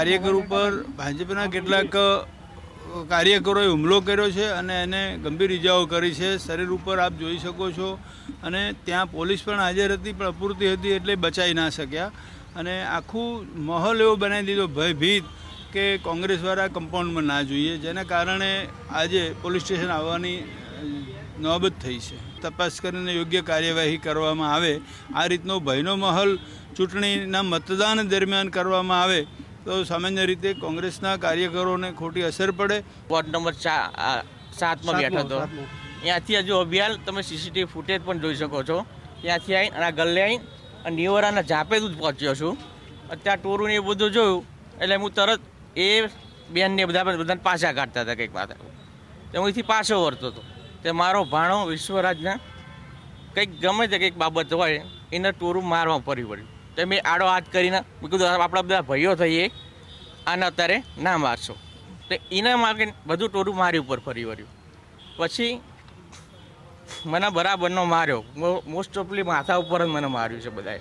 કાર્યકર ઉપર ભાજપના કેટલાક કાર્યકરોએ હુમલો કર્યો છે અને એને ગંભીર ઇજાઓ કરી છે. શરીર ઉપર આપ જોઈ શકો છો અને ત્યાં પોલીસ પણ હાજર હતી, પણ અપૂરતી હતી એટલે બચાવી ના શક્યા અને આખું માહોલ એવો બનાવી દીધો ભયભીત કે કોંગ્રેસવાળા કમ્પાઉન્ડમાં ના જોઈએ, જેના કારણે આજે પોલીસ સ્ટેશન આવવાની નોબત થઈ છે. તપાસ કરીને યોગ્ય કાર્યવાહી કરવામાં આવે. આ રીતનો ભયનો માહોલ ચૂંટણીના મતદાન દરમિયાન કરવામાં આવે તો સામાન્ય રીતે કોંગ્રેસના કાર્યકરોને ખોટી અસર પડે. વોર્ડ નંબર 7માં બેઠો હતો. ત્યાંથી હજુ અભિયાન તમે સીસીટીવી ફૂટેજ પણ જોઈ શકો છો. ત્યાંથી આવીને અને આ ગલ્લે આવીને અને નિવરાના ઝાપે જ પહોંચ્યો છું. અત્યારે ટોરું ને એ બધું જોયું એટલે હું તરત એ બેનને બધાને પાછા કાઢતા હતા કંઈક વાત. તો હું અહીંથી પાછો વળતો હતો. તે મારો ભાણો વિશ્વરાજના કંઈક ગમે તે કંઈક બાબત હોય એને ટોરું મારવા ફરી વળ્યું. તો મેં આડો હાથ કરીને મેં કીધું આપણા બધા ભાઈઓ થઈએ, આને અત્યારે ના મારશો. તો એના માટે બધું ટોરું મારી ઉપર ફરી વળ્યું. પછી મને બરાબરનો માર્યો. મોસ્ટ ઓફલી માથા ઉપર જ મને માર્યું છે બધાએ.